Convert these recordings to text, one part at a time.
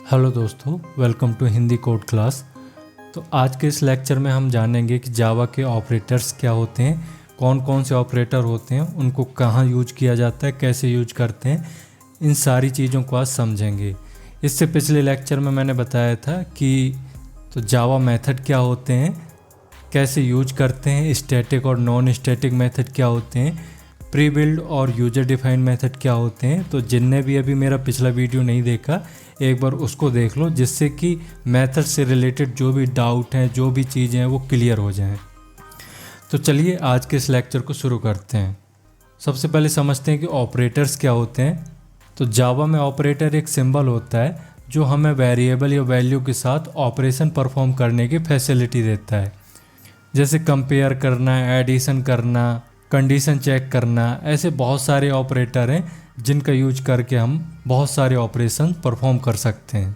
Hello दोस्तों, welcome to Hindi code class. तो आज के इस लेक्चर में हम जानेंगे कि जावा के ऑपरेटर्स क्या होते हैं, कौन कौन से ऑपरेटर होते हैं, उनको कहाँ यूज किया जाता है, कैसे यूज करते हैं, इन सारी चीज़ों को आज समझेंगे। इससे पिछले लेक्चर में मैंने बताया था कि तो जावा मेथड क्या होते हैं, कैसे यूज करते हैं, स्टैटिक और नॉन स्टैटिक मेथड क्या होते हैं, प्री बिल्ड और यूजर डिफाइंड मेथड क्या होते हैं। तो जिनने भी अभी मेरा पिछला वीडियो नहीं देखा, एक बार उसको देख लो, जिससे कि मेथड से रिलेटेड जो भी डाउट हैं, जो भी चीज़ें हैं, वो क्लियर हो जाएं। तो चलिए आज के इस लेक्चर को शुरू करते हैं। सबसे पहले समझते हैं कि ऑपरेटर्स क्या होते हैं। तो जावा में ऑपरेटर एक सिंबल होता है जो हमें वेरिएबल या वैल्यू के साथ ऑपरेशन परफॉर्म करने की फैसिलिटी देता है, जैसे कंपेयर करना, एडिशन करना, कंडीशन चेक करना। ऐसे बहुत सारे ऑपरेटर हैं जिनका यूज करके हम बहुत सारे ऑपरेशन परफॉर्म कर सकते हैं।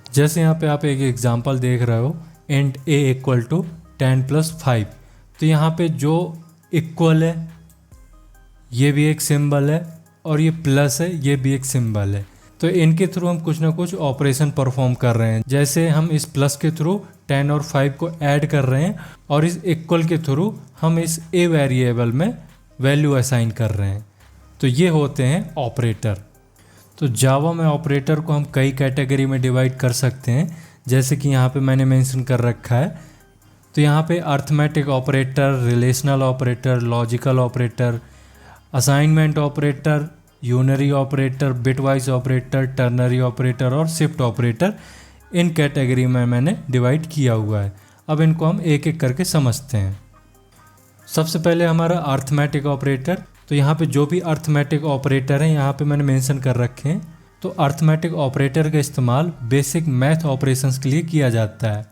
जैसे यहाँ पे आप एक एग्जांपल देख रहे हो, इंट a इक्वल टू 10 + 5। तो यहाँ पे जो इक्वल है ये भी एक सिंबल है, और ये प्लस है ये भी एक सिंबल है। तो इनके थ्रू हम कुछ ना कुछ ऑपरेशन परफॉर्म कर रहे हैं। जैसे हम इस प्लस के थ्रू 10 और 5 को ऐड कर रहे हैं, और इस इक्वल के थ्रू हम इस a वेरिएबल में वैल्यू असाइन कर रहे हैं। तो ये होते हैं ऑपरेटर। तो जावा में ऑपरेटर को हम कई कैटेगरी में डिवाइड कर सकते हैं, जैसे कि यहाँ पे मैंने मेंशन कर रखा है। तो यहाँ पे arithmetic operator, relational operator, logical operator, assignment operator, unary operator, bitwise operator, ternary operator और शिफ्ट ऑपरेटर, इन कैटेगरी में मैंने डिवाइड किया हुआ है। अब इनको हम एक एक करके समझते हैं। सबसे पहले हमारा अर्थमेटिक ऑपरेटर। तो यहाँ पे जो भी अर्थमेटिक ऑपरेटर हैं यहाँ पे मैंने मेंशन कर रखे हैं। तो अर्थमेटिक ऑपरेटर का इस्तेमाल बेसिक मैथ ऑपरेशंस के लिए किया जाता है।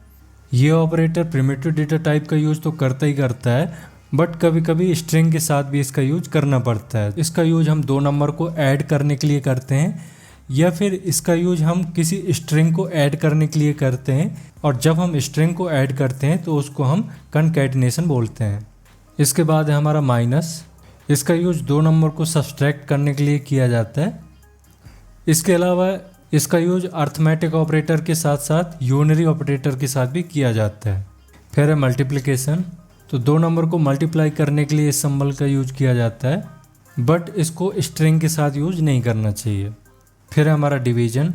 ये ऑपरेटर प्रिमिटिव डेटा टाइप का यूज़ तो करता ही करता है, बट कभी कभी स्ट्रिंग के साथ भी इसका यूज करना पड़ता है। इसका यूज हम 2 नंबर को ऐड करने के लिए करते हैं, या फिर इसका यूज हम किसी स्ट्रिंग को ऐड करने के लिए करते हैं। और जब हम स्ट्रिंग को ऐड करते हैं तो उसको हम कंकैटिनेशन बोलते हैं। इसके बाद है हमारा माइनस। इसका यूज 2 नंबर को सब्सट्रैक्ट करने के लिए किया जाता है। इसके अलावा इसका यूज अर्थमेटिक ऑपरेटर के साथ साथ यूनरी ऑपरेटर के साथ भी किया जाता है। फिर है मल्टीप्लिकेशन। तो 2 नंबर को मल्टीप्लाई करने के लिए इस सिंबल का यूज किया जाता है, बट इसको स्ट्रिंग के साथ यूज नहीं करना चाहिए। फिर है हमारा डिवीजन।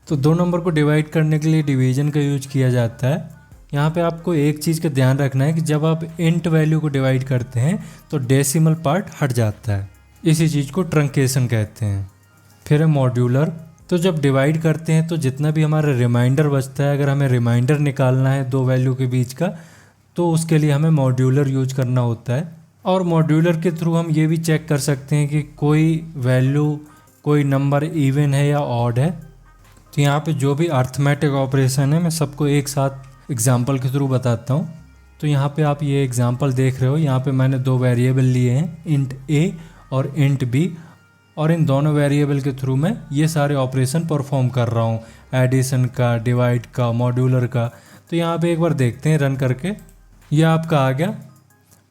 तो 2 नंबर को डिवाइड करने के लिए डिवीजन का यूज किया जाता है। यहाँ पे आपको एक चीज़ का ध्यान रखना है कि जब आप इंट वैल्यू को डिवाइड करते हैं तो डेसिमल पार्ट हट जाता है, इसी चीज़ को ट्रंकेशन कहते हैं। फिर है मॉड्यूलर। तो जब डिवाइड करते हैं तो जितना भी हमारा रिमाइंडर बचता है, अगर हमें रिमाइंडर निकालना है 2 वैल्यू के बीच का, तो उसके लिए हमें मॉड्यूलर यूज करना होता है। और मॉड्यूलर के थ्रू हम ये भी चेक कर सकते हैं कि कोई वैल्यू, कोई नंबर इवन है या ऑड है। तो यहाँ पे जो भी अर्थमेटिक ऑपरेशन है मैं सबको एक साथ एग्जाम्पल के थ्रू बताता हूँ। तो यहाँ पे आप ये एग्जाम्पल देख रहे हो, यहाँ पे मैंने 2 वेरिएबल लिए हैं, इंट a और इंट b, और इन दोनों वेरिएबल के थ्रू मैं ये सारे ऑपरेशन परफॉर्म कर रहा हूँ, एडिशन का, डिवाइड का, मॉड्यूलर का। तो यहाँ पे एक बार देखते हैं रन करके। ये आपका आ गया,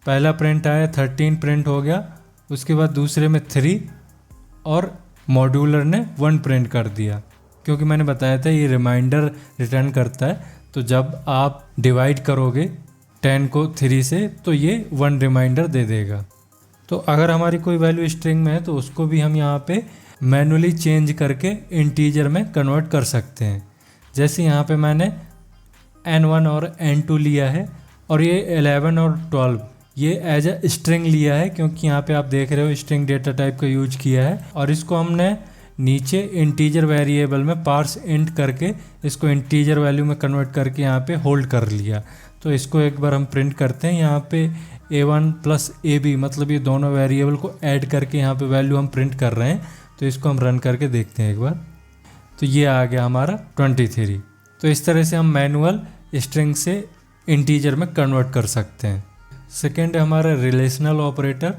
पहला प्रिंट आया, 13 प्रिंट हो गया। उसके बाद दूसरे में 3 और मॉड्यूलर ने 1 प्रिंट कर दिया, क्योंकि मैंने बताया था ये रिमाइंडर रिटर्न करता है। तो जब आप डिवाइड करोगे 10 को 3 से तो ये 1 रिमाइंडर दे देगा। तो अगर हमारी कोई वैल्यू स्ट्रिंग में है तो उसको भी हम यहाँ पे मैनुअली चेंज करके इंटीजर में कन्वर्ट कर सकते हैं। जैसे यहाँ पे मैंने n1 और n2 लिया है, और ये 11 और 12 ये एज ए स्ट्रिंग लिया है, क्योंकि यहाँ पे आप देख रहे हो स्ट्रिंग डेटा टाइप का यूज किया है। और इसको हमने नीचे इंटीजर वेरिएबल में पार्स इंट करके इसको इंटीजर वैल्यू में कन्वर्ट करके यहाँ पे होल्ड कर लिया। तो इसको एक बार हम प्रिंट करते हैं। यहाँ पे a1 + ab, मतलब ये दोनों वेरिएबल को ऐड करके यहाँ पे वैल्यू हम प्रिंट कर रहे हैं। तो इसको हम रन करके देखते हैं एक बार। तो ये आ गया हमारा 23। तो इस तरह से हम मैनुअल स्ट्रिंग से इंटीजर में कन्वर्ट कर सकते हैं। सेकेंड है हमारा रिलेशनल ऑपरेटर।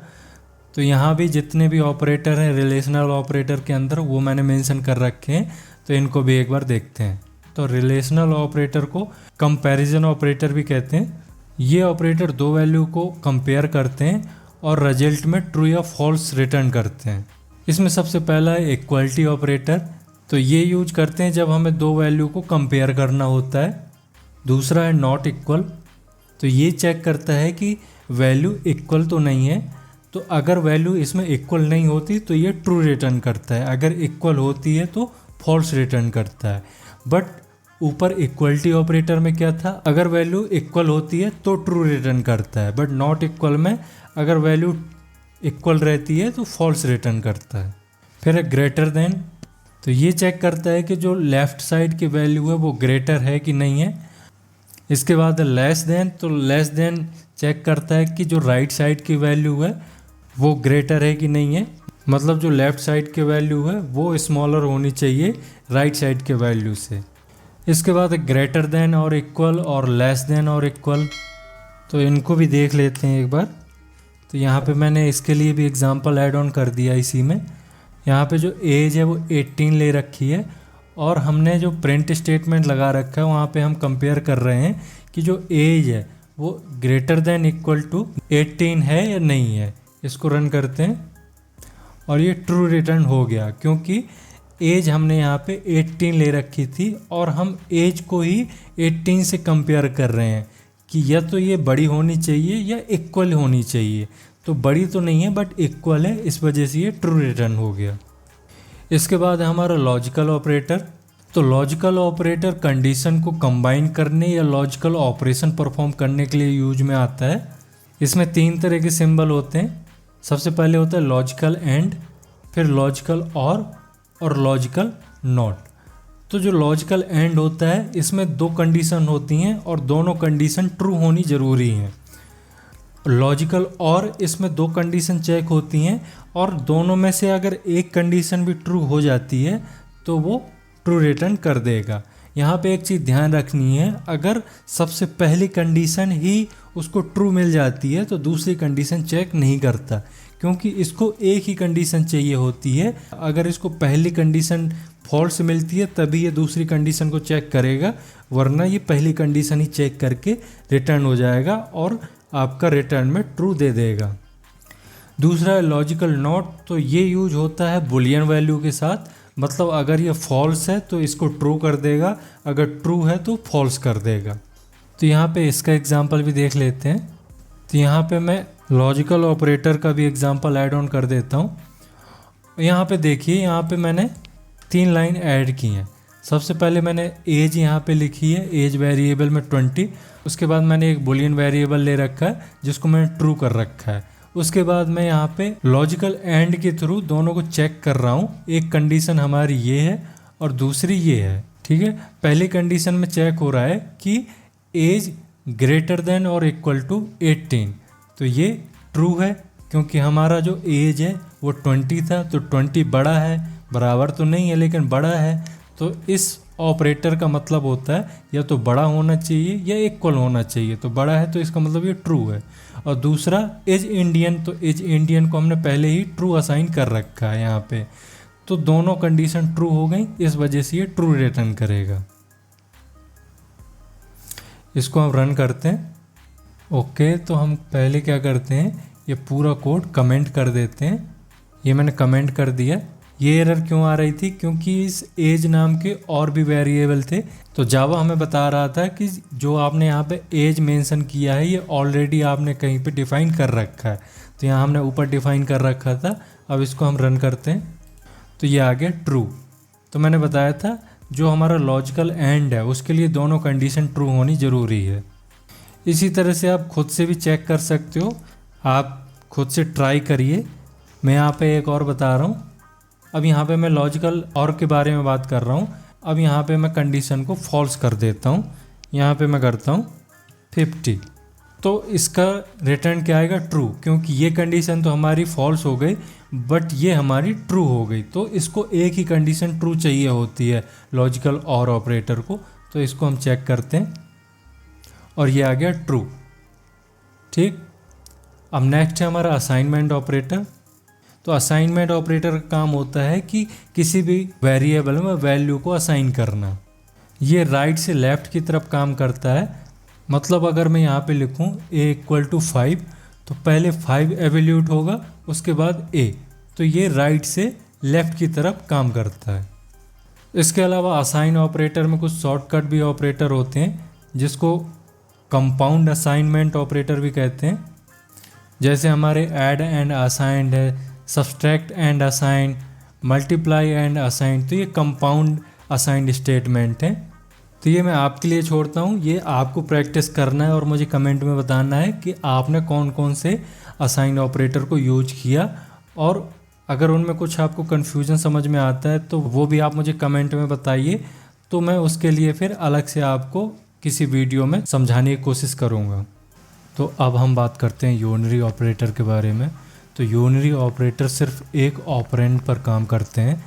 तो यहाँ भी जितने भी ऑपरेटर हैं रिलेशनल ऑपरेटर के अंदर, वो मैंने मेंशन कर रखे हैं। तो इनको भी एक बार देखते हैं। तो रिलेशनल ऑपरेटर को कंपैरिजन ऑपरेटर भी कहते हैं। ये ऑपरेटर 2 वैल्यू को कंपेयर करते हैं और रिजल्ट में ट्रू या फॉल्स रिटर्न करते हैं। इसमें सबसे पहला है इक्वलिटी ऑपरेटर। तो ये यूज करते हैं जब हमें दो वैल्यू को कंपेयर करना होता है। दूसरा है नॉट इक्वल, तो ये चेक करता है कि वैल्यू इक्वल तो नहीं है। तो अगर वैल्यू इसमें इक्वल नहीं होती तो ये ट्रू रिटर्न करता है, अगर इक्वल होती है तो फॉल्स रिटर्न करता है। बट ऊपर इक्वलिटी ऑपरेटर में क्या था, अगर वैल्यू इक्वल होती है तो ट्रू रिटर्न करता है, बट नॉट इक्वल में अगर वैल्यू इक्वल रहती है तो फॉल्स रिटर्न करता है। फिर है ग्रेटर देन, तो ये चेक करता है कि जो लेफ़्ट साइड की वैल्यू है वो ग्रेटर है कि नहीं है। इसके बाद है लेस देन, तो लेस देन चेक करता है कि जो राइट साइड की वैल्यू है वो ग्रेटर है कि नहीं है, मतलब जो लेफ़्ट साइड की वैल्यू है वो स्मॉलर होनी चाहिए राइट साइड के वैल्यू से। इसके बाद ग्रेटर देन और इक्वल और लेस देन और इक्वल, तो इनको भी देख लेते हैं एक बार। तो यहाँ पे मैंने इसके लिए भी एग्जांपल ऐड ऑन कर दिया इसी में। यहाँ पे जो एज है वो 18 ले रखी है और हमने जो प्रिंट स्टेटमेंट लगा रखा है वहाँ पे हम कंपेयर कर रहे हैं कि जो एज है वो ग्रेटर देन इक्वल टू 18 है या नहीं है। इसको रन करते हैं और ये ट्रू रिटर्न हो गया, क्योंकि एज हमने यहाँ पे 18 ले रखी थी और हम एज को ही 18 से कंपेयर कर रहे हैं कि या तो ये बड़ी होनी चाहिए या इक्वल होनी चाहिए। तो बड़ी तो नहीं है बट इक्वल है, इस वजह से ये ट्रू रिटर्न हो गया। इसके बाद है हमारा लॉजिकल ऑपरेटर। तो लॉजिकल ऑपरेटर कंडीशन को कंबाइन करने या लॉजिकल ऑपरेशन परफॉर्म करने के लिए यूज में आता है। इसमें 3 तरह के सिंबल होते हैं। सबसे पहले होता है लॉजिकल एंड, फिर लॉजिकल और लॉजिकल नॉट। तो जो लॉजिकल एंड होता है इसमें 2 कंडीशन होती हैं और दोनों कंडीशन ट्रू होनी ज़रूरी हैं। लॉजिकल और इसमें 2 कंडीशन चेक होती हैं और दोनों में से अगर एक कंडीशन भी ट्रू हो जाती है तो वो ट्रू रिटर्न कर देगा। यहाँ पे एक चीज़ ध्यान रखनी है, अगर सबसे पहली कंडीशन ही उसको ट्रू मिल जाती है तो दूसरी कंडीशन चेक नहीं करता, क्योंकि इसको एक ही कंडीशन चाहिए होती है। अगर इसको पहली कंडीशन फॉल्स मिलती है तभी ये दूसरी कंडीशन को चेक करेगा, वरना ये पहली कंडीशन ही चेक करके रिटर्न हो जाएगा और आपका रिटर्न में ट्रू दे देगा। दूसरा है लॉजिकल नॉट, तो ये यूज होता है बुलियन वैल्यू के साथ, मतलब अगर ये फॉल्स है तो इसको ट्रू कर देगा, अगर ट्रू है तो फॉल्स कर देगा। तो यहाँ पे इसका एग्जांपल भी देख लेते हैं। तो यहाँ पे मैं लॉजिकल ऑपरेटर का भी एग्जांपल ऐड ऑन कर देता हूँ। यहाँ पे देखिए, यहाँ पे मैंने 3 लाइन ऐड की हैं। सबसे पहले मैंने एज यहाँ पे लिखी है, एज वेरिएबल में 20। उसके बाद मैंने एक बुलियन वेरिएबल ले रखा है जिसको मैंने ट्रू कर रखा है। उसके बाद मैं यहाँ पे लॉजिकल एंड के थ्रू दोनों को चेक कर रहा हूँ। एक कंडीशन हमारी ये है और दूसरी ये है, ठीक है। पहली कंडीशन में चेक हो रहा है कि एज ग्रेटर देन और इक्वल टू 18, तो ये ट्रू है क्योंकि हमारा जो एज है वो 20 था, तो 20 बड़ा है, बराबर तो नहीं है लेकिन बड़ा है। तो इस ऑपरेटर का मतलब होता है या तो बड़ा होना चाहिए या इक्वल होना चाहिए, तो बड़ा है तो इसका मतलब ये ट्रू है। और दूसरा एज इंडियन, तो एज इंडियन को हमने पहले ही ट्रू असाइन कर रखा है यहाँ पे, तो दोनों कंडीशन ट्रू हो गई, इस वजह से ये ट्रू रिटर्न करेगा। इसको हम रन करते हैं। ओके, तो हम पहले क्या करते हैं, ये पूरा कोड कमेंट कर देते हैं। ये मैंने कमेंट कर दिया। ये एरर क्यों आ रही थी, क्योंकि इस एज नाम के और भी वेरिएबल थे। तो जावा हमें बता रहा था कि जो आपने यहाँ पे एज मेंशन किया है ये ऑलरेडी आपने कहीं पे डिफ़ाइन कर रखा है, तो यहाँ हमने ऊपर डिफ़ाइन कर रखा था। अब इसको हम रन करते हैं तो ये आ गया ट्रू। तो मैंने बताया था जो हमारा लॉजिकल एंड है उसके लिए दोनों कंडीशन ट्रू होनी ज़रूरी है। इसी तरह से आप खुद से भी चेक कर सकते हो, आप खुद से ट्राई करिए। मैं यहाँ पे एक और बता रहा हूँ। अब यहाँ पे मैं लॉजिकल और के बारे में बात कर रहा हूँ। अब यहाँ पे मैं कंडीशन को फॉल्स कर देता हूँ। यहाँ पे मैं करता हूँ 50, तो इसका रिटर्न क्या आएगा, ट्रू, क्योंकि ये कंडीशन तो हमारी फॉल्स हो गई बट ये हमारी ट्रू हो गई। तो इसको एक ही कंडीशन ट्रू चाहिए होती है लॉजिकल और ऑपरेटर को। तो इसको हम चेक करते हैं और ये आ गया ट्रू, ठीक। अब नेक्स्ट है हमारा असाइनमेंट ऑपरेटर। तो असाइनमेंट ऑपरेटर का काम होता है कि किसी भी वेरिएबल में वैल्यू को असाइन करना। ये राइट से लेफ़्ट की तरफ काम करता है। मतलब अगर मैं यहाँ पे लिखूँ a = 5, तो पहले 5 एवेल्यूट होगा, उसके बाद a, तो ये राइट से लेफ़्ट की तरफ काम करता है। इसके अलावा असाइन ऑपरेटर में कुछ शॉर्टकट भी ऑपरेटर होते हैं जिसको कंपाउंड असाइनमेंट ऑपरेटर भी कहते हैं। जैसे हमारे ऐड एंड असाइंड है, subtract and assign, multiply and assign, तो ये कंपाउंड असाइंड स्टेटमेंट हैं। तो ये मैं आपके लिए छोड़ता हूँ, ये आपको प्रैक्टिस करना है और मुझे कमेंट में बताना है कि आपने कौन कौन से असाइन ऑपरेटर को यूज किया, और अगर उनमें कुछ आपको कन्फ्यूजन समझ में आता है तो वो भी आप मुझे कमेंट में बताइए, तो मैं उसके लिए फिर अलग से आपको किसी वीडियो में समझाने की कोशिश करूँगा। तो अब हम बात करते हैं यूनरी ऑपरेटर के बारे में। तो यूनरी ऑपरेटर सिर्फ एक ऑपरेंड पर काम करते हैं।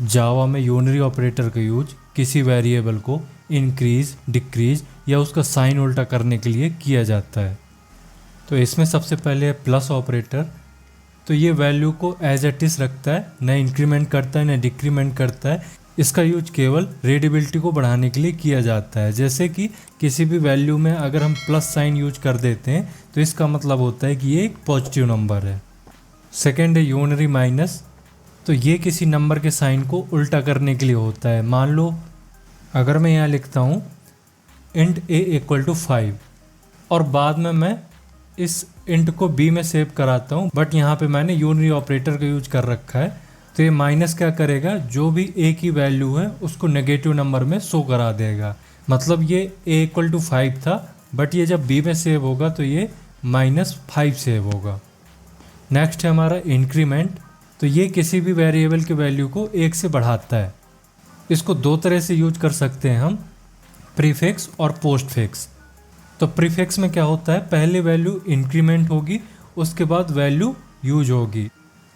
जावा में यूनरी ऑपरेटर का यूज किसी वेरिएबल को इंक्रीज, डिक्रीज या उसका साइन उल्टा करने के लिए किया जाता है। तो इसमें सबसे पहले है प्लस ऑपरेटर। तो ये वैल्यू को एज इट इज रखता है, न इंक्रीमेंट करता है न डिक्रीमेंट करता है। इसका यूज केवल रीडेबिलिटी को बढ़ाने के लिए किया जाता है। जैसे कि किसी भी वैल्यू में अगर हम प्लस साइन यूज कर देते हैं तो इसका मतलब होता है कि ये एक पॉजिटिव नंबर है। सेकेंड है यूनरी माइनस। तो ये किसी नंबर के साइन को उल्टा करने के लिए होता है। मान लो अगर मैं यहाँ लिखता हूँ इंट a इक्वल टू 5 और बाद में मैं इस इंट को b में सेव कराता हूँ, बट यहाँ पे मैंने यूनरी ऑपरेटर का यूज कर रखा है, तो ये माइनस क्या करेगा, जो भी a की वैल्यू है उसको नेगेटिव नंबर में शो करा देगा। मतलब ये a इक्वल टू 5 था, बट ये जब b में सेव होगा तो ये -5 सेव होगा। नेक्स्ट है हमारा इंक्रीमेंट। तो ये किसी भी वेरिएबल की वैल्यू को 1 से बढ़ाता है। इसको दो तरह से यूज कर सकते हैं हम, प्रीफिक्स और पोस्टफिक्स। तो प्रीफिक्स में क्या होता है, पहले वैल्यू इंक्रीमेंट होगी उसके बाद वैल्यू यूज होगी,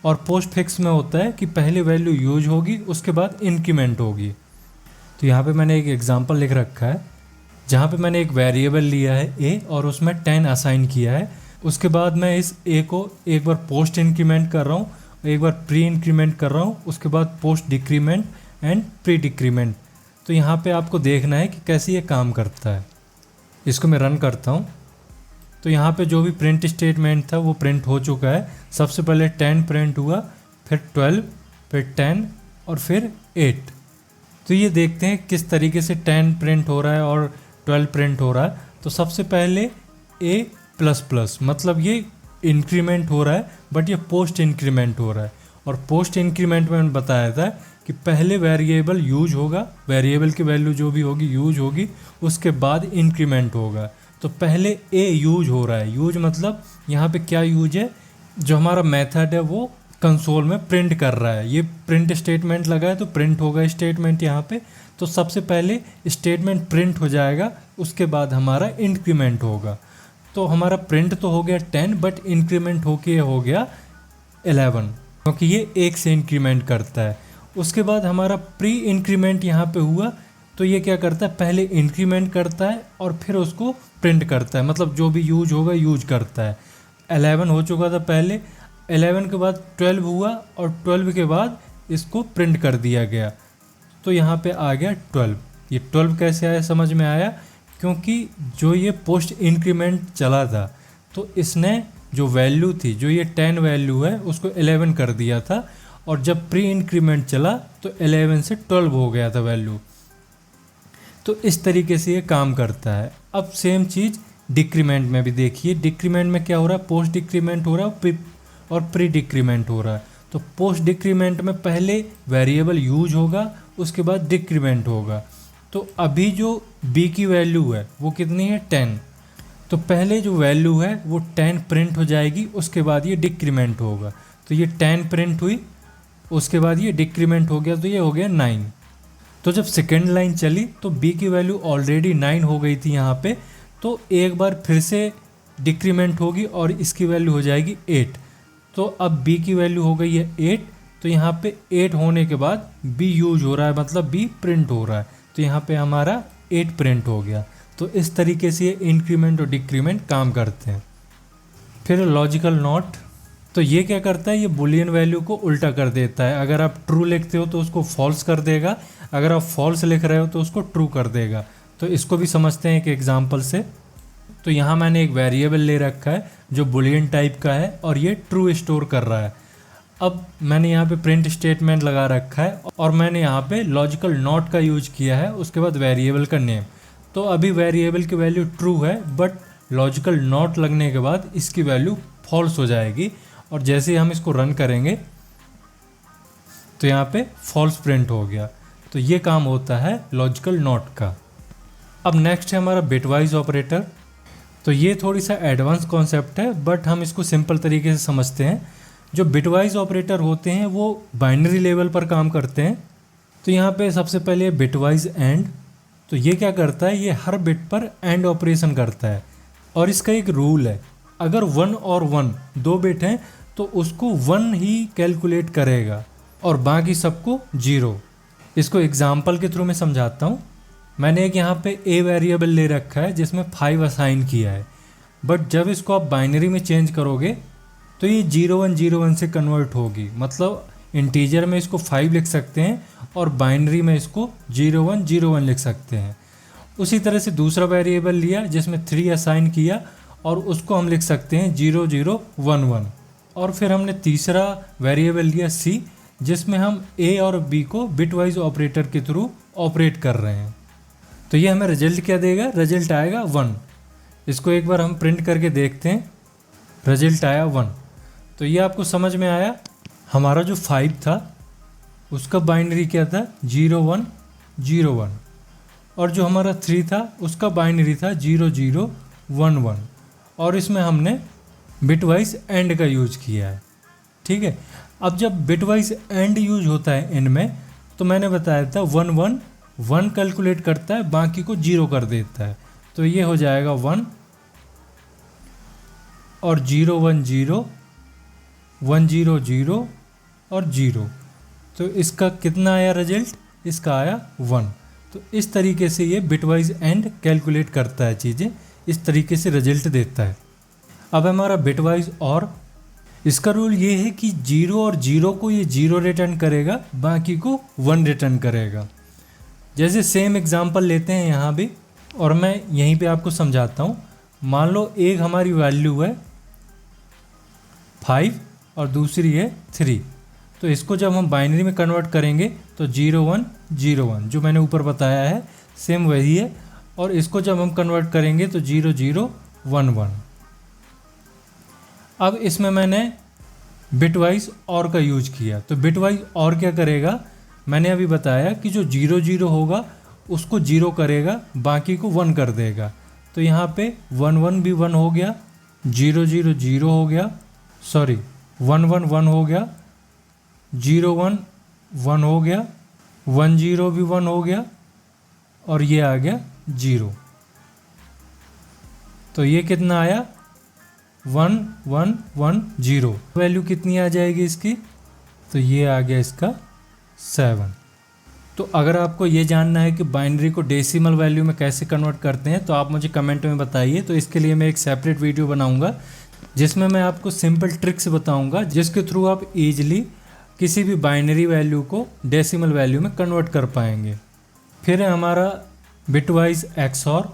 और पोस्टफिक्स में होता है कि पहले वैल्यू यूज होगी उसके बाद इंक्रीमेंट होगी। तो यहाँ पे मैंने एक एग्जांपल लिख रखा है जहाँ पे मैंने एक वेरिएबल लिया है a और उसमें 10 असाइन किया है। उसके बाद मैं इस a को एक बार पोस्ट इंक्रीमेंट कर रहा हूँ, एक बार प्री इंक्रीमेंट कर रहा हूँ, उसके बाद post decrement and pre decrement. तो यहाँ पे आपको देखना है कि कैसे ये काम करता है। इसको मैं रन करता हूँ तो यहाँ पे जो भी प्रिंट स्टेटमेंट था वो प्रिंट हो चुका है। सबसे पहले 10 प्रिंट हुआ, फिर 12, फिर 10 और फिर 8। तो ये देखते हैं किस तरीके से 10 प्रिंट हो रहा है और 12 प्रिंट हो रहा है। तो सबसे पहले a++, मतलब ये इंक्रीमेंट हो रहा है बट ये पोस्ट इंक्रीमेंट हो रहा है। और पोस्ट इंक्रीमेंट में मैंने बताया था कि पहले वेरिएबल यूज होगा, वेरिएबल की वैल्यू जो भी होगी यूज होगी, उसके बाद इंक्रीमेंट होगा। तो पहले a यूज हो रहा है। यूज मतलब यहाँ पे क्या यूज है, जो हमारा मेथड है वो कंसोल में प्रिंट कर रहा है। ये प्रिंट स्टेटमेंट लगा है तो प्रिंट होगा स्टेटमेंट यहाँ पे। तो सबसे पहले स्टेटमेंट प्रिंट हो जाएगा, उसके बाद हमारा इंक्रीमेंट होगा। तो हमारा प्रिंट तो हो गया 10 बट इंक्रीमेंट होके हो गया 11, क्योंकि ये 1 से इंक्रीमेंट करता है। उसके बाद हमारा प्री इंक्रीमेंट यहाँ पे हुआ, तो ये क्या करता है, पहले इंक्रीमेंट करता है और फिर उसको प्रिंट करता है, मतलब जो भी यूज होगा यूज करता है। 11 हो चुका था पहले, 11 के बाद 12 हुआ और 12 के बाद इसको प्रिंट कर दिया गया। तो यहाँ पे आ गया 12। ये 12 कैसे आया समझ में आया, क्योंकि जो ये पोस्ट इंक्रीमेंट चला था तो इसने जो वैल्यू थी, जो ये 10 वैल्यू है उसको 11 कर दिया था, और जब प्री इंक्रीमेंट चला तो 11 से 12 हो गया था वैल्यू। तो इस तरीके से ये काम करता है। अब सेम चीज़ डिक्रीमेंट में भी देखिए। डिक्रीमेंट में क्या हो रहा है, पोस्ट डिक्रीमेंट हो रहा है और प्री डिक्रीमेंट हो रहा है। तो पोस्ट डिक्रीमेंट में पहले वेरिएबल यूज होगा, उसके बाद डिक्रीमेंट होगा। तो अभी जो b की वैल्यू है वो कितनी है, 10। तो पहले जो वैल्यू है वो 10 प्रिंट हो जाएगी, उसके बाद ये डिक्रीमेंट होगा। तो ये 10 प्रिंट हुई, उसके बाद ये डिक्रीमेंट हो गया, तो ये हो गया 9। तो जब सेकेंड लाइन चली तो b की वैल्यू ऑलरेडी 9 हो गई थी यहाँ पे, तो एक बार फिर से डिक्रीमेंट होगी और इसकी वैल्यू हो जाएगी 8। तो अब b की वैल्यू हो गई है 8, तो यहाँ पे 8 होने के बाद b यूज हो रहा है, मतलब b प्रिंट हो रहा है। तो यहाँ पे हमारा 8 प्रिंट हो गया। तो इस तरीके से ये इंक्रीमेंट और डिक्रीमेंट काम करते हैं। फिर लॉजिकल नॉट, तो ये क्या करता है, ये बुलियन वैल्यू को उल्टा कर देता है। अगर आप ट्रू लिखते हो तो उसको फॉल्स कर देगा, अगर आप फॉल्स लिख रहे हो तो उसको ट्रू कर देगा। तो इसको भी समझते हैं एक एग्जांपल से। तो यहाँ मैंने एक वेरिएबल ले रखा है जो बुलियन टाइप का है और ये ट्रू स्टोर कर रहा है। अब मैंने यहाँ पे प्रिंट स्टेटमेंट लगा रखा है और मैंने यहाँ पे लॉजिकल नॉट का यूज किया है, उसके बाद वेरिएबल का नेम। तो अभी वेरिएबल की वैल्यू ट्रू है, बट लॉजिकल नॉट लगने के बाद इसकी वैल्यू फॉल्स हो जाएगी, और जैसे ही हम इसको रन करेंगे तो यहाँ पे फॉल्स प्रिंट हो गया। तो ये काम होता है लॉजिकल नॉट का। अब नेक्स्ट है हमारा बिटवाइज ऑपरेटर। तो ये थोड़ी सा एडवांस कॉन्सेप्ट है, बट हम इसको सिंपल तरीके से समझते हैं। जो बिटवाइज ऑपरेटर होते हैं वो बाइनरी लेवल पर काम करते हैं। तो यहाँ पे सबसे पहले बिटवाइज एंड। तो ये क्या करता है, ये हर बिट पर एंड ऑपरेशन करता है, और इसका एक रूल है, अगर 1 और 1 दो बिट हैं तो उसको 1 ही कैलकुलेट करेगा और बाकी सबको 0। इसको एग्जाम्पल के थ्रू मैं समझाता हूँ। मैंने एक यहाँ पे ए वेरिएबल ले रखा है जिसमें 5 असाइन किया है, बट जब इसको आप बाइनरी में चेंज करोगे तो ये 0101 से कन्वर्ट होगी। मतलब इंटीजर में इसको 5 लिख सकते हैं और बाइनरी में इसको 0101 लिख सकते हैं। उसी तरह से दूसरा वेरिएबल लिया जिसमें 3 असाइन किया और उसको हम लिख सकते हैं 0011। और फिर हमने तीसरा वेरिएबल लिया सी, जिसमें हम ए और बी को बिटवाइज ऑपरेटर के थ्रू ऑपरेट कर रहे हैं। तो ये हमें रिजल्ट क्या देगा, रिजल्ट आएगा 1। इसको एक बार हम प्रिंट करके देखते हैं, रिजल्ट आया 1। तो ये आपको समझ में आया। हमारा जो 5 था उसका बाइनरी क्या था, 0101, और जो हमारा 3 था उसका बाइनरी था 0011, और इसमें हमने बिटवाइज एंड का यूज किया है। ठीक है। अब जब बिटवाइज एंड यूज होता है इनमें, तो मैंने बताया था 1 कैलकुलेट करता है, बाकी को 0 कर देता है। तो ये हो जाएगा 1 और 010 100 और 0। तो इसका कितना आया रिजल्ट, इसका आया 1। तो इस तरीके से ये बिटवाइज एंड कैलकुलेट करता है चीज़ें, इस तरीके से रिजल्ट देता है। अब हमारा बिटवाइज और, इसका रूल ये है कि 0 और 0 को ये 0 रिटर्न करेगा, बाकी को 1 रिटर्न करेगा। जैसे सेम एग्जांपल लेते हैं यहाँ भी, और मैं यहीं पे आपको समझाता हूँ। मान लो एक हमारी वैल्यू है 5 और दूसरी है 3। तो इसको जब हम बाइनरी में कन्वर्ट करेंगे तो 0101 जो मैंने ऊपर बताया है सेम वही है, और इसको जब हम कन्वर्ट करेंगे तो 0011। अब इसमें मैंने बिटवाइज और का यूज किया। तो बिटवाइज और क्या करेगा, मैंने अभी बताया कि जो 00 होगा उसको 0 करेगा, बाकी को 1 कर देगा। तो यहाँ पे 11 भी 1 हो गया, 000 हो गया, सॉरी 111 हो गया, 01 हो गया, 10 भी 1 हो गया, और ये आ गया 0। तो ये कितना आया 1110। वैल्यू कितनी आ जाएगी इसकी, तो ये आ गया इसका 7। तो अगर आपको ये जानना है कि बाइनरी को डेसिमल वैल्यू में कैसे कन्वर्ट करते हैं तो आप मुझे कमेंट में बताइए। तो इसके लिए मैं एक सेपरेट वीडियो बनाऊंगा जिसमें मैं आपको सिंपल ट्रिक्स बताऊंगा, जिसके थ्रू आप इजीली किसी भी बाइनरी वैल्यू को डेसिमल वैल्यू में कन्वर्ट कर पाएंगे। फिर है हमारा बिटवाइज एक्सऑर।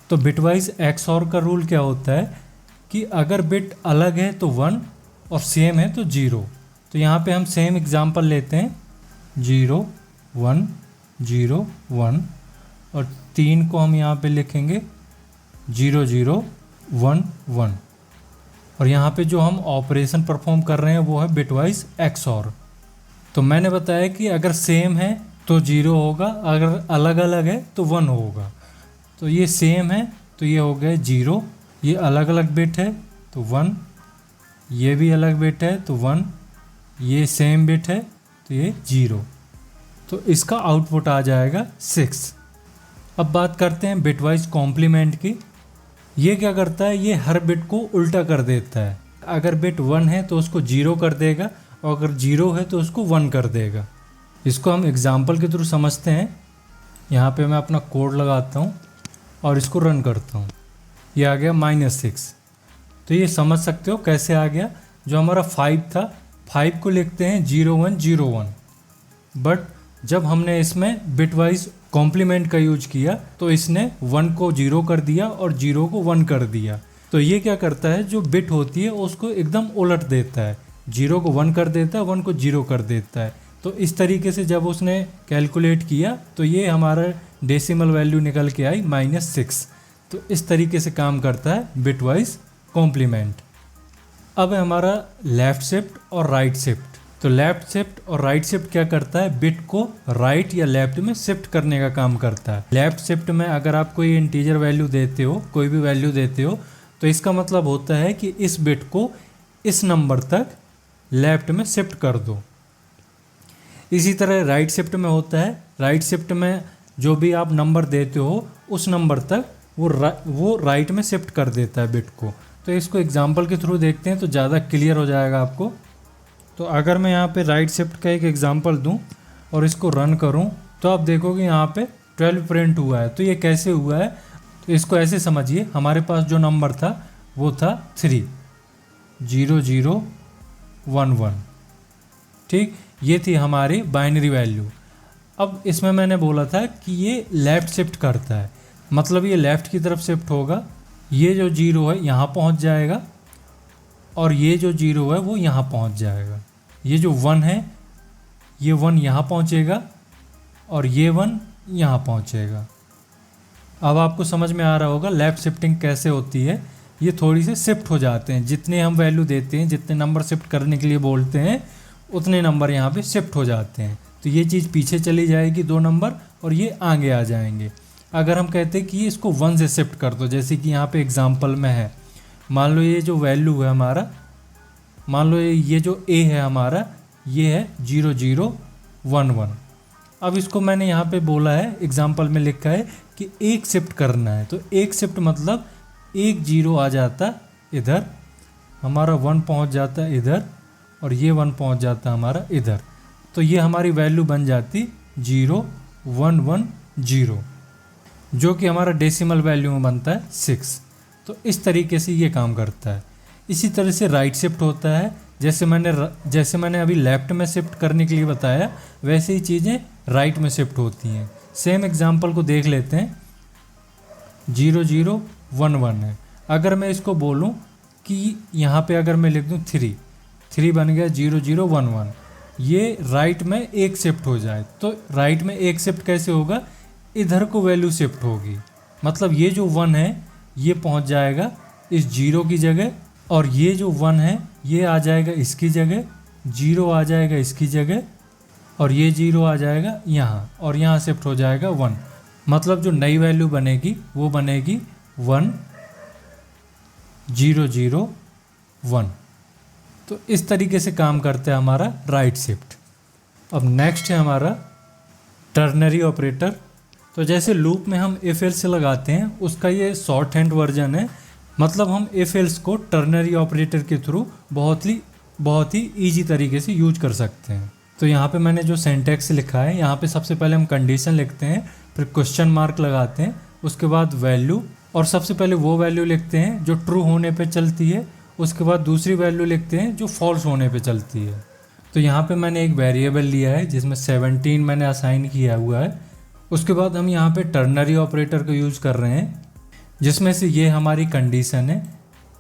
तो बिटवाइज एक्सऑर का रूल क्या होता है कि अगर बिट अलग है तो 1 और सेम है तो 0। तो यहाँ पे हम सेम एग्जांपल लेते हैं 0 1 0 1, और 3 को हम यहाँ पे लिखेंगे 0 0 1 1, और यहाँ पे जो हम ऑपरेशन परफॉर्म कर रहे हैं वो है बिटवाइज एक्सऑर। तो मैंने बताया कि अगर सेम है तो 0 होगा, अगर अलग अलग है तो 1 होगा। तो ये सेम है तो ये हो गया 0, ये अलग अलग बिट है तो 1, ये भी अलग बिट है तो 1, ये सेम बिट है तो ये 0। तो इसका आउटपुट आ जाएगा 6। अब बात करते हैं बिटवाइज कॉम्प्लीमेंट की। ये क्या करता है, ये हर बिट को उल्टा कर देता है। अगर बिट 1 है तो उसको 0 कर देगा, और अगर 0 है तो उसको 1 कर देगा। इसको हम एग्जाम्पल के थ्रू समझते हैं। यहाँ पे मैं अपना कोड लगाता हूँ और इसको रन करता हूँ। ये आ गया -6। तो ये समझ सकते हो कैसे आ गया। जो हमारा 5 था, 5 को लिखते हैं 0101, बट जब हमने इसमें बिटवाइज कॉम्प्लीमेंट का यूज किया तो इसने 1 को 0 कर दिया और 0 को 1 कर दिया। तो ये क्या करता है, जो बिट होती है उसको एकदम उलट देता है। 0 को 1 कर देता है, 1 को 0 कर देता है। तो इस तरीके से जब उसने कैलकुलेट किया तो ये हमारा डेसिमल वैल्यू निकल के आई -6। तो इस तरीके से काम करता है बिटवाइज कॉम्प्लीमेंट। अब है हमारा लेफ़्ट शिफ्ट और राइट शिफ्ट। तो लेफ़्ट शिफ्ट और राइट शिफ्ट क्या करता है, बिट को राइट या लेफ़्ट में शिफ्ट करने का काम करता है। लेफ़्ट शिफ्ट में अगर आप कोई इंटीजर वैल्यू देते हो, कोई भी वैल्यू देते हो, तो इसका मतलब होता है कि इस बिट को इस नंबर तक लेफ़्ट में शिफ्ट कर दो। इसी तरह राइट शिफ्ट में होता है, राइट शिफ्ट में जो भी आप नंबर देते हो उस नंबर तक वो राइट में शिफ्ट कर देता है बिट को। तो इसको एग्जांपल के थ्रू देखते हैं तो ज़्यादा क्लियर हो जाएगा आपको। तो अगर मैं यहाँ पे राइट शिफ्ट का एक एग्जांपल दूँ और इसको रन करूँ तो आप देखोगे यहाँ पे 12 प्रिंट हुआ है। तो ये कैसे हुआ है, तो इसको ऐसे समझिए, हमारे पास जो नंबर था वो था 3 0 0 1 1, ठीक, ये थी हमारी बाइनरी वैल्यू। अब इसमें मैंने बोला था कि ये लेफ़्ट शिफ्ट करता है, मतलब ये लेफ़्ट की तरफ शिफ्ट होगा। ये जो 0 है यहाँ पहुँच जाएगा और ये जो 0 है वो यहाँ पहुँच जाएगा। ये जो 1 है ये 1 यहाँ पहुँचेगा और ये 1 यहाँ पहुँचेगा। अब आपको समझ में आ रहा होगा लेफ़्ट शिफ्टिंग कैसे होती है। ये थोड़ी से शिफ्ट हो जाते हैं, जितने हम वैल्यू देते हैं, जितने नंबर शिफ्ट करने के लिए बोलते हैं उतने नंबर यहाँ पे शिफ्ट हो जाते हैं। तो ये चीज़ पीछे चली जाएगी 2 नंबर और ये आगे आ जाएंगे। अगर हम कहते हैं कि इसको 1 से शिफ्ट कर दो, जैसे कि यहाँ पे एग्जांपल में है, मान लो ये जो वैल्यू है हमारा, मान लो ये जो a है हमारा, ये है 0 0 1 1। अब इसको मैंने यहाँ पे बोला है, एग्जांपल में लिखा है कि एक शिफ्ट करना है। तो एक शिफ्ट मतलब एक 0 आ जाता इधर, हमारा 1 पहुँच जाता इधर और ये 1 पहुँच जाता हमारा इधर। तो ये हमारी वैल्यू बन जाती 0 1 1 0, जो कि हमारा डेसिमल वैल्यू में बनता है 6। तो इस तरीके से ये काम करता है। इसी तरह से राइट शिफ्ट होता है, जैसे मैंने अभी लेफ़्ट में शिफ्ट करने के लिए बताया, वैसे ही चीज़ें राइट में शिफ्ट होती हैं। सेम एग्जांपल को देख लेते हैं। 0 0 1 1 है। अगर मैं इसको बोलूं कि यहाँ पे अगर मैं लिख दूँ 3 बन गया 0 0 1 1, ये राइट में एक शिफ्ट हो जाए। तो राइट में एक शिफ्ट कैसे होगा, इधर को वैल्यू शिफ्ट होगी, मतलब ये जो 1 है ये पहुँच जाएगा इस 0 की जगह और ये जो 1 है ये आ जाएगा इसकी जगह, 0 आ जाएगा इसकी जगह और ये 0 आ जाएगा यहाँ और यहाँ शिफ्ट हो जाएगा 1। मतलब जो नई वैल्यू बनेगी वो बनेगी 1 0 0 1। तो इस तरीके से काम करता है हमारा राइट शिफ्ट। अब नेक्स्ट है हमारा टर्नरी ऑपरेटर। तो जैसे लूप में हम इफ एल्स लगाते हैं, उसका ये शॉर्ट हैंड वर्जन है। मतलब हम इफ एल्स को टर्नरी ऑपरेटर के थ्रू बहुत ही ईजी तरीके से यूज कर सकते हैं। तो यहाँ पे मैंने जो सिंटैक्स लिखा है, यहाँ पे सबसे पहले हम कंडीशन लिखते हैं, फिर क्वेश्चन मार्क लगाते हैं, उसके बाद वैल्यू, और सबसे पहले वो वैल्यू लिखते हैं जो ट्रू होने पे चलती है, उसके बाद दूसरी वैल्यू लिखते हैं जो फॉल्स होने पे चलती है। तो यहाँ पे मैंने एक वेरिएबल लिया है जिसमें 17 मैंने असाइन किया हुआ है। उसके बाद हम यहाँ पे टर्नरी ऑपरेटर को यूज़ कर रहे हैं, जिसमें से ये हमारी कंडीशन है,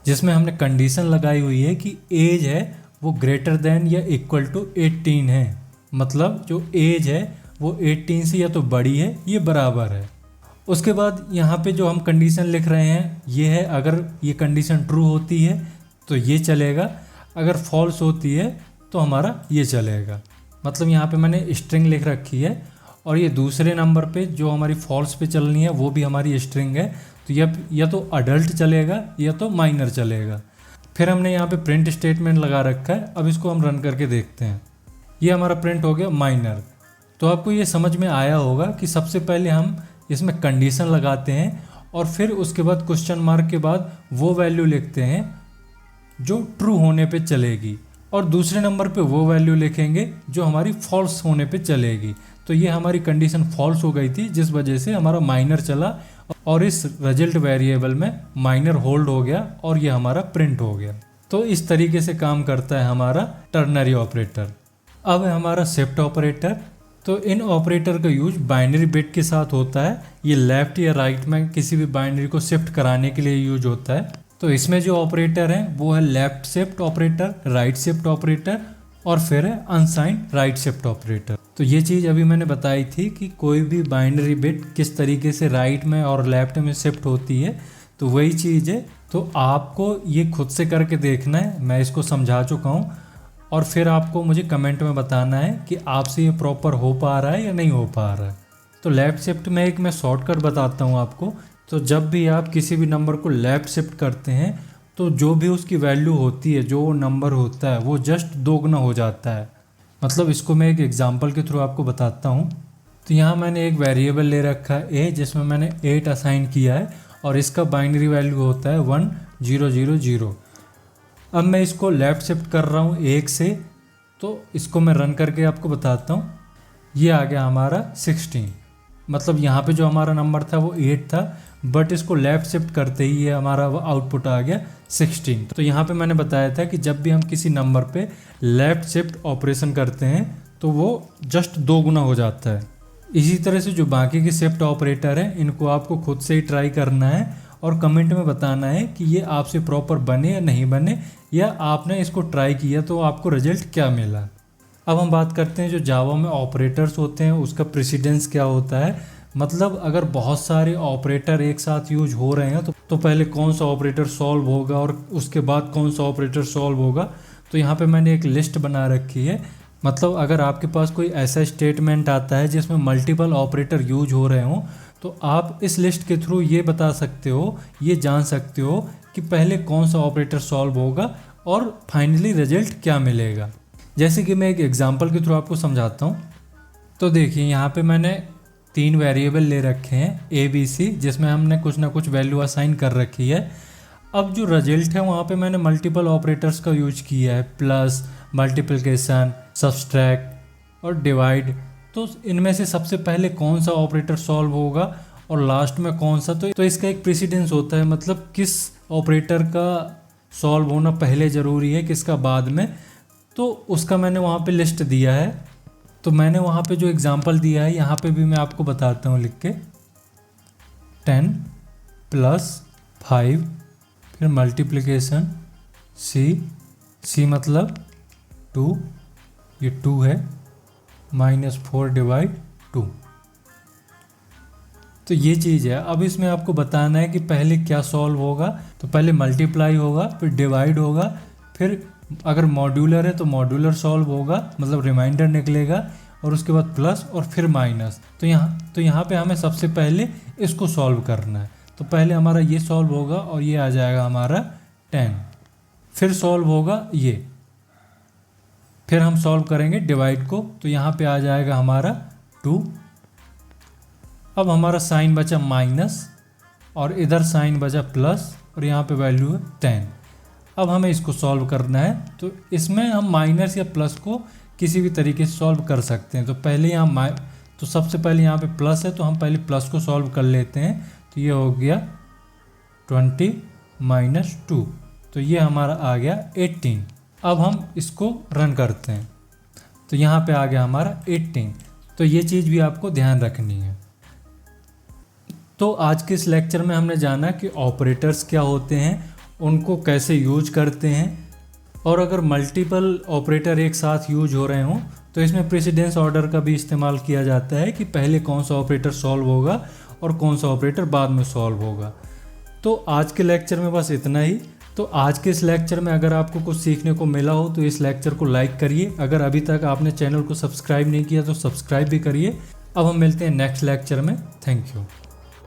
जिसमें हमने कंडीशन लगाई हुई है कि एज है वो ग्रेटर देन या इक्वल टू 18 है। मतलब जो एज है वो 18 से या तो बड़ी है ये बराबर है। उसके बाद यहाँ पे जो हम कंडीशन लिख रहे हैं ये है, अगर ये कंडीशन ट्रू होती है तो ये चलेगा, अगर फॉल्स होती है तो हमारा ये चलेगा। मतलब यहाँ पे मैंने स्ट्रिंग लिख रखी है और ये दूसरे नंबर पे जो हमारी फॉल्स पे चलनी है वो भी हमारी स्ट्रिंग है। तो या तो अडल्ट चलेगा या तो माइनर चलेगा। फिर हमने यहाँ पे प्रिंट स्टेटमेंट लगा रखा है। अब इसको हम रन करके देखते हैं। ये हमारा प्रिंट हो गया माइनर। तो आपको ये समझ में आया होगा कि सबसे पहले हम इसमें कंडीशन लगाते हैं और फिर उसके बाद क्वेश्चन मार्क के बाद वो वैल्यू लिखते हैं जो ट्रू होने पे चलेगी, और दूसरे नंबर पे वो वैल्यू लिखेंगे जो हमारी फॉल्स होने पे चलेगी। तो ये हमारी कंडीशन फॉल्स हो गई थी, जिस वजह से हमारा माइनर चला और इस रिजल्ट वेरिएबल में माइनर होल्ड हो गया और ये हमारा प्रिंट हो गया। तो इस तरीके से काम करता है हमारा टर्नरी ऑपरेटर। अब है हमारा शिफ्ट ऑपरेटर। तो इन ऑपरेटर का यूज बाइनरी बिट के साथ होता है। ये लेफ़्ट या राइट में किसी भी बाइनरी को शिफ्ट कराने के लिए यूज होता है। तो इसमें जो ऑपरेटर है वो है left shift operator, right shift operator और फिर है अनसाइंड राइट शिफ्ट ऑपरेटर। तो ये चीज़ अभी मैंने बताई थी कि कोई भी बाइनरी बिट किस तरीके से राइट में और लेफ्ट में शिफ्ट होती है, तो वही चीज़ है। तो आपको ये खुद से करके देखना है, मैं इसको समझा चुका हूँ, और फिर आपको मुझे कमेंट में बताना है कि आपसे ये प्रॉपर हो पा रहा है या नहीं हो पा रहा है। तो लेफ़्ट शिफ्ट में एक मैं शॉर्टकट बताता हूँ आपको। तो जब भी आप किसी भी नंबर को लेफ़्ट शिफ्ट करते हैं तो जो भी उसकी वैल्यू होती है, जो नंबर होता है वो जस्ट दोगुना हो जाता है। मतलब इसको मैं एक एग्जांपल के थ्रू आपको बताता हूँ। तो यहाँ मैंने एक वेरिएबल ले रखा है ए, जिसमें मैंने 8 असाइन किया है और इसका बाइनरी वैल्यू होता है 1000। अब मैं इसको लेफ़्ट शिफ्ट कर रहा हूँ 1 से, तो इसको मैं रन करके आपको बताता हूँ। ये आ गया हमारा 16। मतलब यहाँ पे जो हमारा नंबर था वो 8 था, बट इसको लेफ़्ट शिफ्ट करते ही ये हमारा आउटपुट आ गया 16। तो यहाँ पे मैंने बताया था कि जब भी हम किसी नंबर पे लेफ़्ट शिफ्ट ऑपरेशन करते हैं तो वो जस्ट 2 गुना हो जाता है। इसी तरह से जो बाकी के शिफ्ट ऑपरेटर हैं इनको आपको खुद से ही ट्राई करना है और कमेंट में बताना है कि ये आपसे प्रॉपर बने या नहीं बने, या आपने इसको ट्राई किया तो आपको रिजल्ट क्या मिला। अब हम बात करते हैं जो जावा में ऑपरेटर्स होते हैं उसका प्रेसिडेंस क्या होता है। मतलब अगर बहुत सारे ऑपरेटर एक साथ यूज हो रहे हैं तो पहले कौन सा ऑपरेटर सॉल्व होगा और उसके बाद कौन सा ऑपरेटर सॉल्व होगा। तो यहाँ पे मैंने एक लिस्ट बना रखी है। मतलब अगर आपके पास कोई ऐसा स्टेटमेंट आता है जिसमें मल्टीपल ऑपरेटर यूज हो रहे हों, तो आप इस लिस्ट के थ्रू ये बता सकते हो, ये जान सकते हो कि पहले कौन सा ऑपरेटर सॉल्व होगा और फाइनली रिजल्ट क्या मिलेगा। जैसे कि मैं एक एग्जांपल के थ्रू आपको समझाता हूँ। तो देखिए यहाँ पे मैंने 3 वेरिएबल ले रखे हैं ए बी सी, जिसमें हमने कुछ ना कुछ वैल्यू असाइन कर रखी है। अब जो रिजल्ट है वहाँ पे मैंने मल्टीपल ऑपरेटर्स का यूज किया है, प्लस, मल्टीप्लिकेशन, सब्सट्रैक्ट और डिवाइड। तो इनमें से सबसे पहले कौन सा ऑपरेटर सॉल्व होगा और लास्ट में कौन सा, तो इसका एक प्रेसिडेंस होता है। मतलब किस ऑपरेटर का सॉल्व होना पहले ज़रूरी है, किसका बाद में। तो उसका मैंने वहाँ पे लिस्ट दिया है। तो मैंने वहाँ पे जो एग्जांपल दिया है यहाँ पे भी मैं आपको बताता हूँ लिख के। 10 + 5, फिर मल्टीप्लिकेशन सी मतलब 2, ये 2 है, -4 / 2। तो ये चीज़ है। अब इसमें आपको बताना है कि पहले क्या सॉल्व होगा। तो पहले मल्टीप्लाई होगा, फिर डिवाइड होगा, फिर अगर मॉड्यूलर है तो मॉड्यूलर सॉल्व होगा, मतलब रिमाइंडर निकलेगा, और उसके बाद प्लस और फिर माइनस। तो यहाँ पे हमें सबसे पहले इसको सॉल्व करना है। तो पहले हमारा ये सॉल्व होगा और ये आ जाएगा हमारा 10। फिर सॉल्व होगा ये, फिर हम सॉल्व करेंगे डिवाइड को, तो यहाँ पे आ जाएगा हमारा 2। अब हमारा साइन बचा माइनस और इधर साइन बचा प्लस और यहाँ पे वैल्यू है 10। अब हमें इसको सॉल्व करना है। तो इसमें हम माइनस या प्लस को किसी भी तरीके से सॉल्व कर सकते हैं। तो पहले यहाँ तो सबसे पहले यहाँ पे प्लस है तो हम पहले प्लस को सॉल्व कर लेते हैं। तो ये हो गया 20 - 2, तो ये हमारा आ गया 18। अब हम इसको रन करते हैं तो यहाँ पे आ गया हमारा 18। तो ये चीज़ भी आपको ध्यान रखनी है। तो आज के इस लेक्चर में हमने जाना कि ऑपरेटर्स क्या होते हैं, उनको कैसे यूज करते हैं, और अगर मल्टीपल ऑपरेटर एक साथ यूज हो रहे हों तो इसमें प्रेसिडेंस ऑर्डर का भी इस्तेमाल किया जाता है कि पहले कौन सा ऑपरेटर सॉल्व होगा और कौन सा ऑपरेटर बाद में सॉल्व होगा। तो आज के लेक्चर में बस इतना ही। तो आज के इस लेक्चर में अगर आपको कुछ सीखने को मिला हो तो इस लेक्चर को लाइक करिए। अगर अभी तक आपने चैनल को सब्सक्राइब नहीं किया तो सब्सक्राइब भी करिए। अब हम मिलते हैं नेक्स्ट लेक्चर में। Thank you.